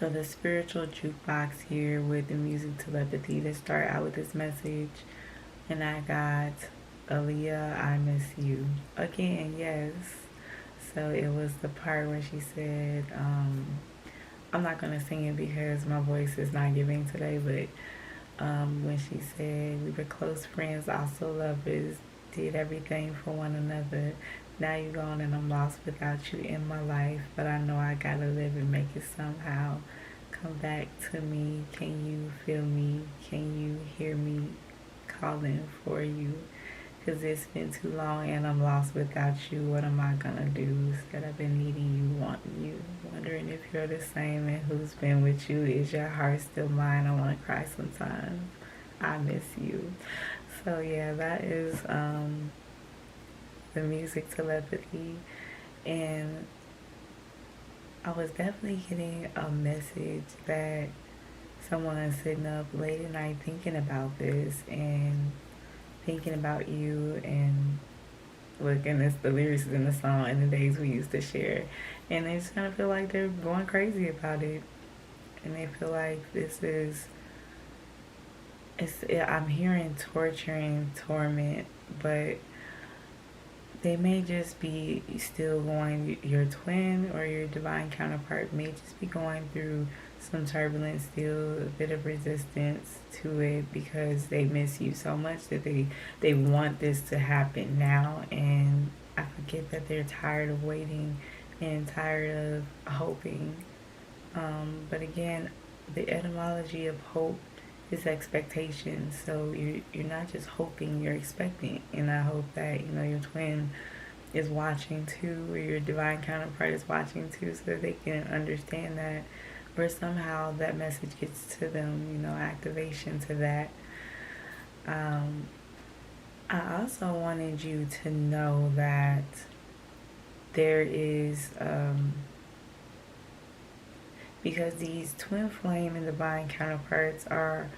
So the spiritual jukebox here with the music telepathy to start out with this message. And I got Aaliyah, I Miss You. Again, yes. So it was the part where she said, I'm not going to sing it because my voice is not giving today, but when she said, we were close friends, also lovers, did everything for one another. Now you're gone and I'm lost without you in my life, but I know I gotta live and make it somehow. Come back to me, can you feel me? Can you hear me calling for you? Cause it's been too long and I'm lost without you. What am I gonna do? Said I've been needing you, wanting you, wondering if you're the same and who's been with you. Is your heart still mine? I wanna cry sometimes. I miss you. So yeah, that is the music telepathy, and I was definitely getting a message that someone is sitting up late at night thinking about this and thinking about you, and looking at the lyrics in the song and the days we used to share, and they just kind of feel like they're going crazy about it, and they feel like this is I'm hearing torturing, torment, but they may just be still going, your twin or your divine counterpart may just be going through some turbulence, still a bit of resistance to it because they miss you so much that they want this to happen now. And I forget that they're tired of waiting and tired of hoping. But again, the etymology of hope is expectation. So you're not just hoping, you're expecting. And I hope that your twin is watching too, or your divine counterpart is watching too, so that they can understand that, or somehow that message gets to them. Activation to that. I also wanted you to know that there is because these twin flame and divine counterparts are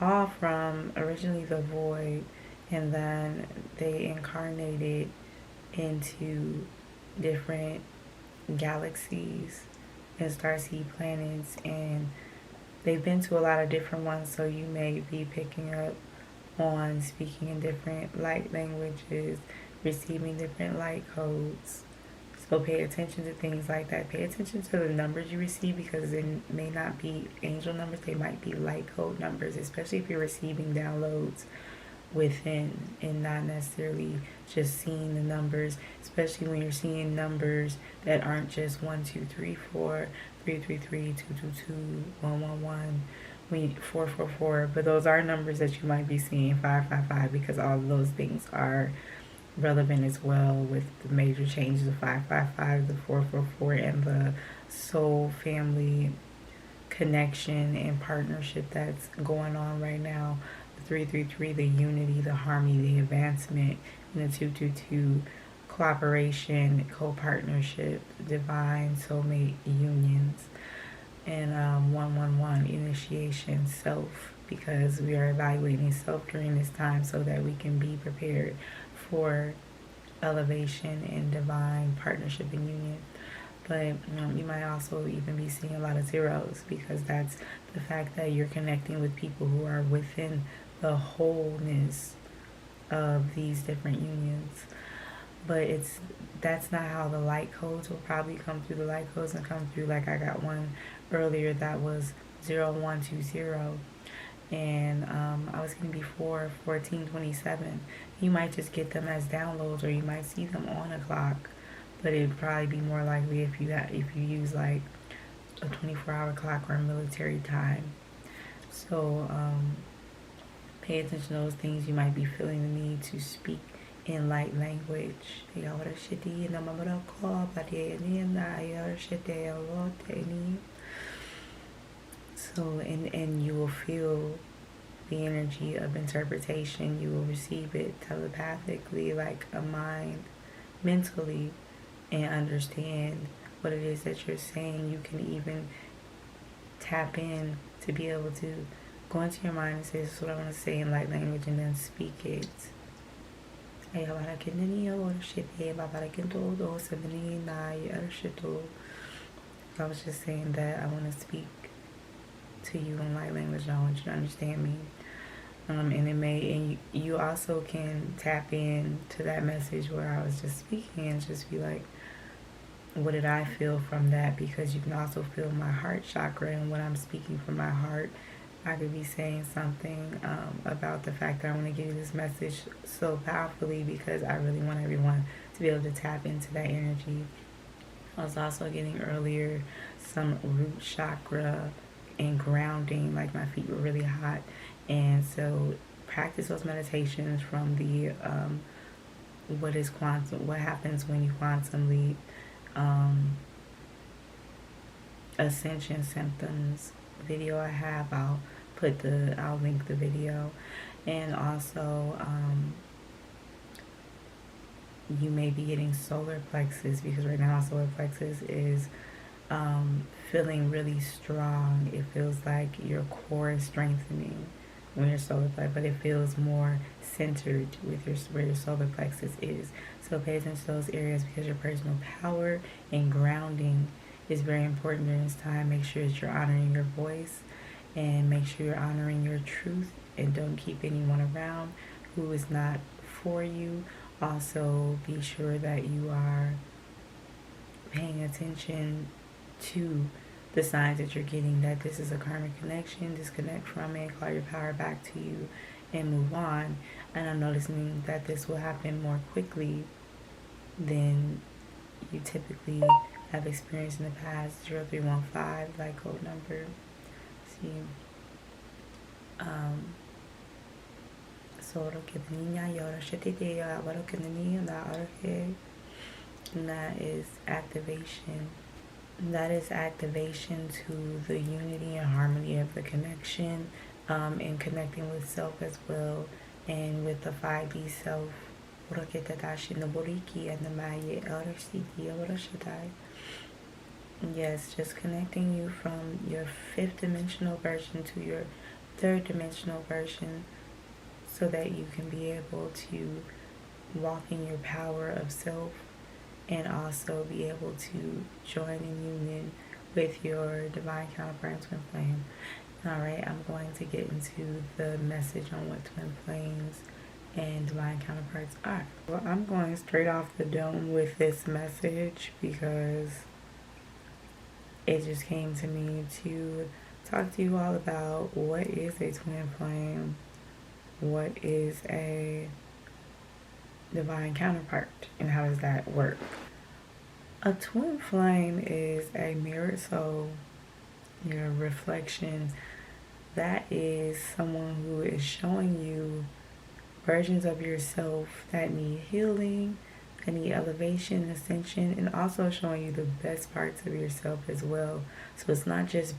all from originally the void, and then they incarnated into different galaxies and starseed planets, and they've been to a lot of different ones, so you may be picking up on speaking in different light languages, receiving different light codes. So pay attention to things like that. Pay attention to the numbers you receive, because they may not be angel numbers. They might be light code numbers, especially if you're receiving downloads within and not necessarily just seeing the numbers, especially when you're seeing numbers that aren't just 1, 2, 3, 4, 3, 3, 3, 2, 2, 2, 1, 1, 1, 4, 4, 4. But those are numbers that you might be seeing, 5, 5, 5, because all of those things are relevant as well with the major changes of 555, the 444, and the soul family connection and partnership that's going on right now. The 333, the unity, the harmony, the advancement, and the 222, cooperation, co-partnership, divine soulmate unions, and 111, initiation, self, because we are evaluating self during this time so that we can be prepared for elevation and divine partnership and union. But you might also even be seeing a lot of zeros, because that's the fact that you're connecting with people who are within the wholeness of these different unions. But that's not how the light codes will probably come through. The light codes and come through, like I got one earlier that was 0120, and I was going to be 1427. You might just get them as downloads, or you might see them on a clock, but it'd probably be more likely if you use like a 24-hour clock or military time. So pay attention to those things. You might be feeling the need to speak in light language. So and you will feel the energy of interpretation. You will receive it telepathically, like a mind, mentally, and understand what it is that you're saying. You can even tap in to be able to go into your mind and say, this is what I want to say in light language, and then speak it. I was just saying that I want to speak to you in light language. I want you to understand me. And you also can tap in to that message where I was just speaking and just be like, what did I feel from that? Because you can also feel my heart chakra, and when I'm speaking from my heart, I could be saying something about the fact that I want to give you this message so powerfully because I really want everyone to be able to tap into that energy. I was also getting earlier some root chakra and grounding, like my feet were really hot. And so practice those meditations from the what happens when you quantum leap, ascension symptoms video I have. I'll link the video. And also you may be getting solar plexus, because right now solar plexus is feeling really strong. It feels like your core is strengthening when your solar plexus, but it feels more centered with where your solar plexus is. So pay attention to those areas, because your personal power and grounding is very important during this time. Make sure that you're honoring your voice, and make sure you're honoring your truth, and don't keep anyone around who is not for you. Also, be sure that you are paying attention to the signs that you're getting, that this is a karmic connection. Disconnect from it, call your power back to you, and move on. And I'm noticing that this will happen more quickly than you typically have experienced in the past. 0315, like code number. See. And that is activation. That is activation to the unity and harmony of the connection, and connecting with self as well, and with the 5D self. Yes, just connecting you from your 5th dimensional version to your 3rd dimensional version, so that you can be able to walk in your power of self, and also be able to join in union with your divine counterpart, twin flame. Alright, I'm going to get into the message on what twin flames and divine counterparts are. Well, I'm going straight off the dome with this message because it just came to me to talk to you all about what is a twin flame, what is a divine counterpart, and how does that work. A twin flame is a mirrored soul, your reflection. That is someone who is showing you versions of yourself that need healing, that need elevation, ascension, and also showing you the best parts of yourself as well. So it's not just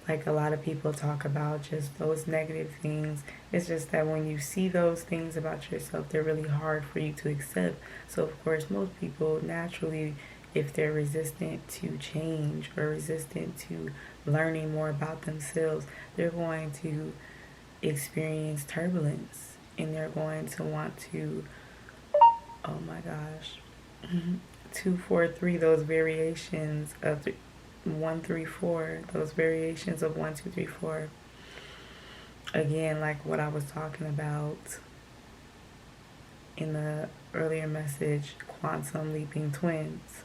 like a lot of people talk about, just those negative things. It's just that when you see those things about yourself, they're really hard for you to accept. So of course, most people naturally, if they're resistant to change or resistant to learning more about themselves, they're going to experience turbulence, and they're going to want to, oh my gosh, 243, those variations of 1, 3, 4, those variations of 1, 2, 3, 4. Again, like what I was talking about in the earlier message, quantum leaping twins.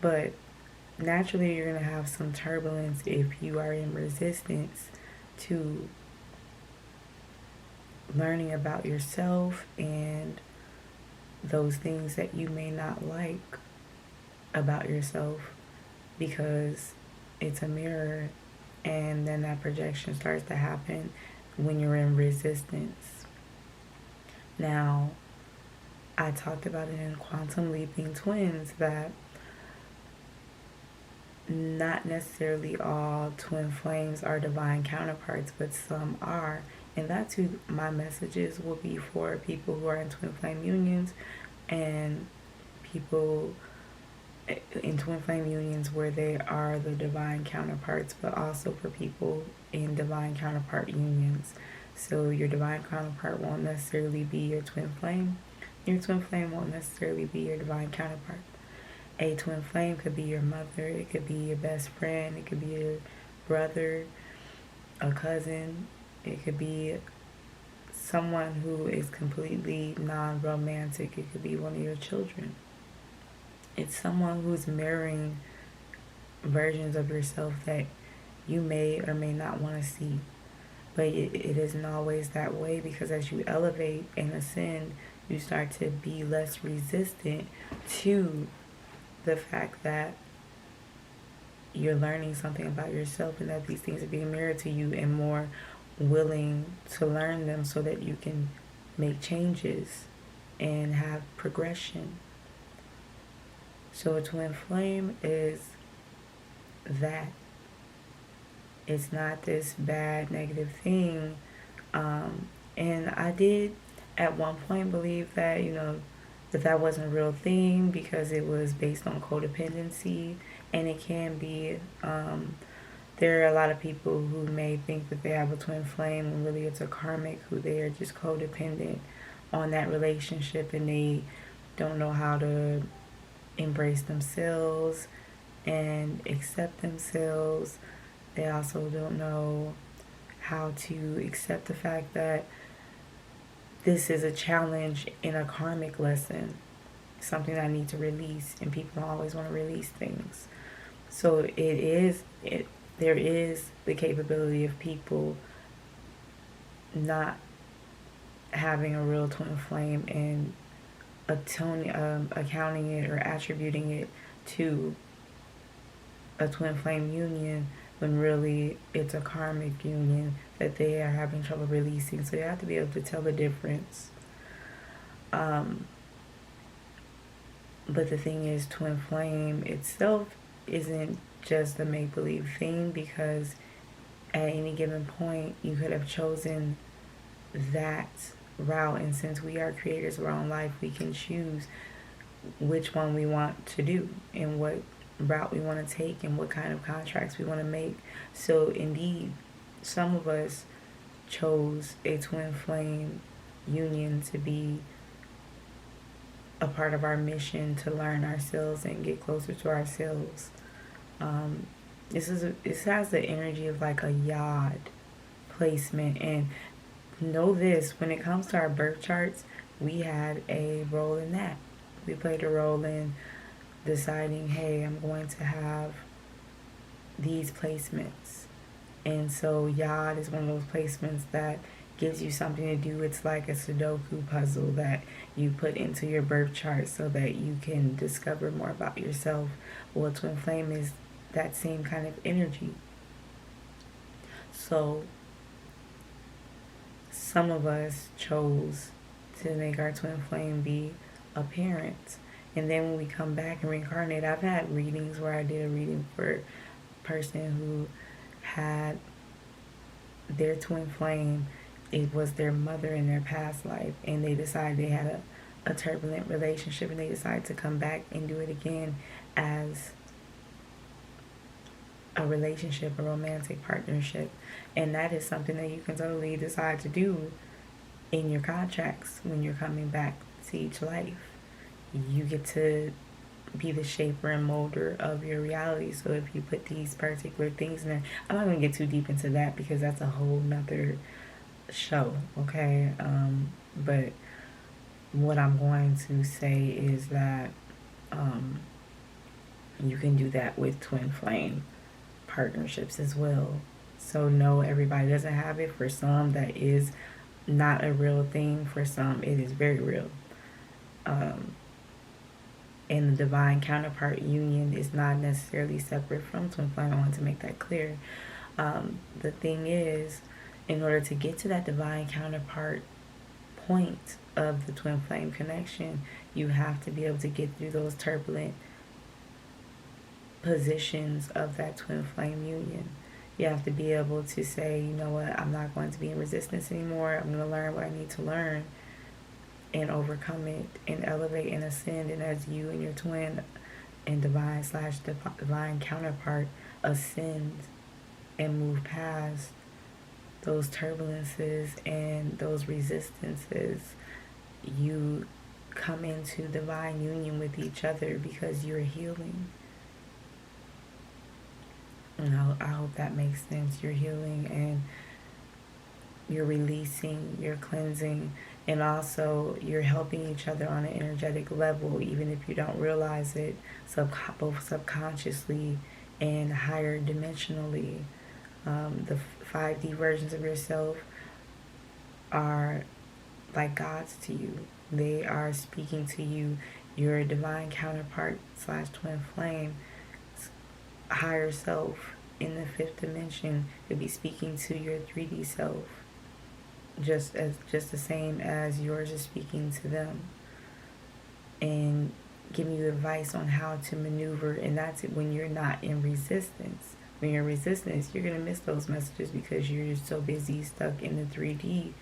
But naturally, you're going to have some turbulence if you are in resistance to learning about yourself and those things that you may not like about yourself, because it's a mirror, and then that projection starts to happen when you're in resistance. Now, I talked about it in Quantum Leaping Twins that not necessarily all twin flames are divine counterparts, but some are. And that's who my messages will be for: people who are in twin flame unions, and people in twin flame unions where they are the divine counterparts, but also for people in divine counterpart unions. So your divine counterpart won't necessarily be your twin flame. Your twin flame won't necessarily be your divine counterpart. A twin flame could be your mother, it could be your best friend, it could be your brother, a cousin. It could be someone who is completely non-romantic. It could be one of your children. It's someone who's mirroring versions of yourself that you may or may not want to see. But it isn't always that way, because as you elevate and ascend, you start to be less resistant to the fact that you're learning something about yourself and that these things are being mirrored to you, and more willing to learn them so that you can make changes and have progression. So a twin flame is that. It's not this bad, negative thing. And I did at one point believe that, that wasn't a real thing, because it was based on codependency. And it can be. There are a lot of people who may think that they have a twin flame when really it's a karmic, who they are just codependent on that relationship, and they don't know how to embrace themselves and accept themselves. They also don't know how to accept the fact that this is a challenge in a karmic lesson, something I need to release, and people always want to release things. So there is the capability of people not having a real twin flame and accounting it or attributing it to a twin flame union, when really it's a karmic union that they are having trouble releasing. So you have to be able to tell the difference. But the thing is, twin flame itself isn't just a make-believe thing, because at any given point you could have chosen that route, and since we are creators of our own life, we can choose which one we want to do and what route we want to take and what kind of contracts we want to make. So indeed, some of us chose a twin flame union to be a part of our mission to learn ourselves and get closer to ourselves. This has the energy of like a yod placement. And know this, when it comes to our birth charts, we had a role in that. We played a role in deciding, hey, I'm going to have these placements. And so yod is one of those placements that gives you something to do. It's like a Sudoku puzzle that you put into your birth chart so that you can discover more about yourself. Well, twin flame is that same kind of energy. So some of us chose to make our twin flame be a parent. And then when we come back and reincarnate, I've had readings where I did a reading for a person who had their twin flame. It was their mother in their past life, and they decided they had a turbulent relationship, and they decided to come back and do it again as a relationship, a romantic partnership. And that is something that you can totally decide to do in your contracts when you're coming back to each life. You get to be the shaper and molder of your reality. So if you put these particular things in there, I'm not going to get too deep into that because that's a whole nother show, okay? But what I'm going to say is that you can do that with twin flame partnerships as well. So no, everybody doesn't have it. For some, that is not a real thing. For some, it is very real. And the divine counterpart union is not necessarily separate from twin flame. I want to make that clear. The thing is, in order to get to that divine counterpart point of the twin flame connection, you have to be able to get through those turbulent positions of that twin flame union. You have to be able to say, you know what, I'm not going to be in resistance anymore. I'm going to learn what I need to learn and overcome it and elevate and ascend. And as you and your twin and divine counterpart ascend and move past those turbulences and those resistances, you come into divine union with each other because you're healing. I hope that makes sense. You're healing and you're releasing, you're cleansing, and also you're helping each other on an energetic level, even if you don't realize it, both subconsciously and higher dimensionally. The 5D versions of yourself are like gods to you. They are speaking to you. Your divine counterpart slash twin flame, higher self in the fifth dimension could be speaking to your 3D self, just the same as yours is speaking to them, and giving you advice on how to maneuver. And that's it when you're not in resistance. When you're in resistance, you're gonna miss those messages because you're so busy stuck in the 3D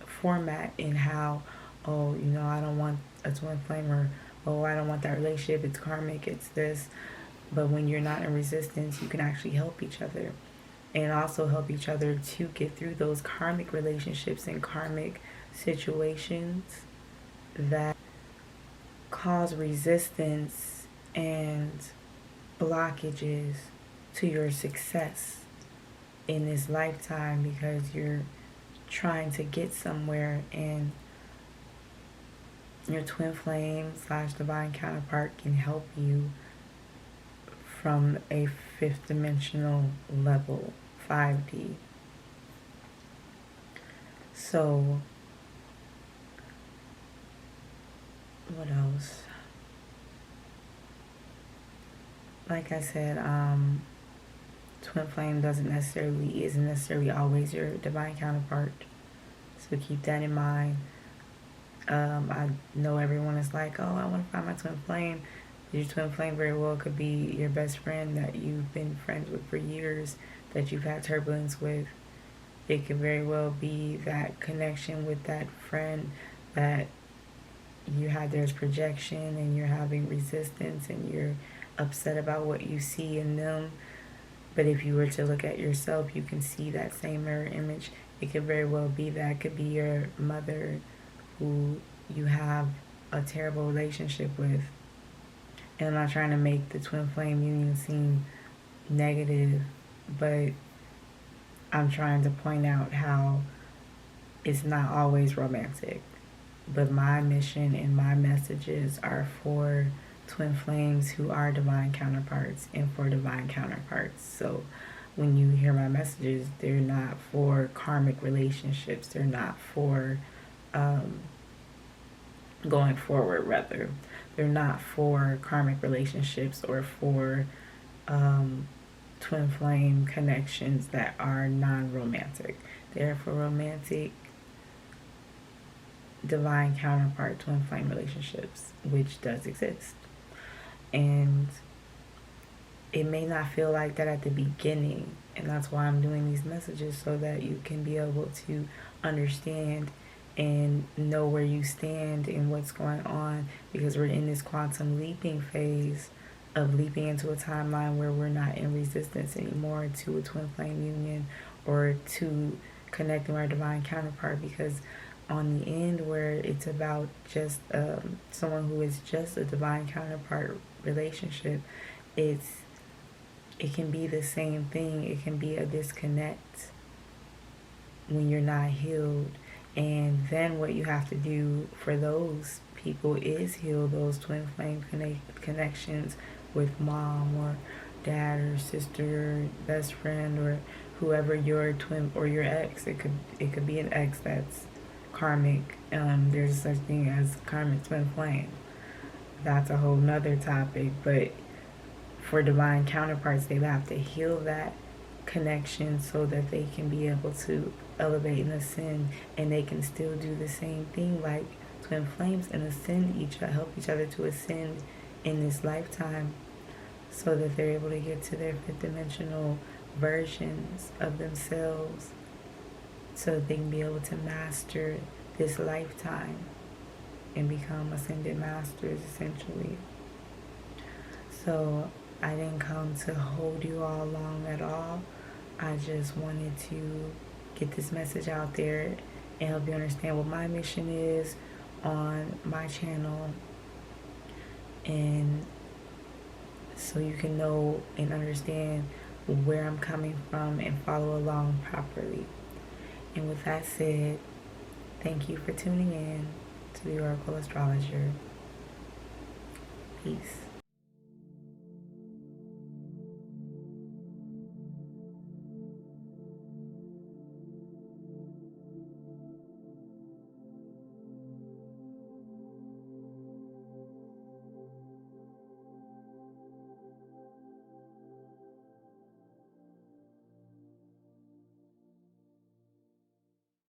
format, in how, oh, I don't want a twin flame, or oh, I don't want that relationship, it's karmic, it's this. But when you're not in resistance, you can actually help each other, and also help each other to get through those karmic relationships and karmic situations that cause resistance and blockages to your success in this lifetime, because you're trying to get somewhere, and your twin flame slash divine counterpart can help you from a fifth dimensional level, 5D. So, what else? Like I said, twin flame isn't necessarily always your divine counterpart. So keep that in mind. I know everyone is like, oh, I want to find my twin flame. Your twin flame very well could be your best friend that you've been friends with for years, that you've had turbulence with. It could very well be that connection with that friend that you had, there's projection and you're having resistance and you're upset about what you see in them. But if you were to look at yourself, you can see that same mirror image. It could very well be that. It could be your mother who you have a terrible relationship with. And I'm not trying to make the twin flame union seem negative, but I'm trying to point out how it's not always romantic. But my mission and my messages are for twin flames who are divine counterparts and for divine counterparts. So when you hear my messages, they're not for karmic relationships. They're not for going forward, rather. They're not for karmic relationships or for twin flame connections that are non-romantic. They're for romantic divine counterpart twin flame relationships, which does exist. And it may not feel like that at the beginning, and that's why I'm doing these messages, so that you can be able to understand and know where you stand and what's going on, because we're in this quantum leaping phase of leaping into a timeline where we're not in resistance anymore to a twin flame union or to connecting with our divine counterpart. Because on the end, where it's about just someone who is just a divine counterpart relationship, it can be the same thing. It can be a disconnect when you're not healed. And then what you have to do for those people is heal those twin flame connections with mom or dad or sister, or best friend, or whoever your twin or your ex. It could be an ex that's karmic. There's such thing as karmic twin flame. That's a whole nother topic. But for divine counterparts, they have to heal that connection so that they can be able to elevate and ascend, and they can still do the same thing like twin flames and help each other to ascend in this lifetime, so that they're able to get to their fifth dimensional versions of themselves, so that they can be able to master this lifetime and become ascended masters, essentially. So I didn't come to hold you all long at all. I just wanted to get this message out there and help you understand what my mission is on my channel, and so you can know and understand where I'm coming from and follow along properly. And with that said, thank you for tuning in to the Oracle Astrologer. Peace.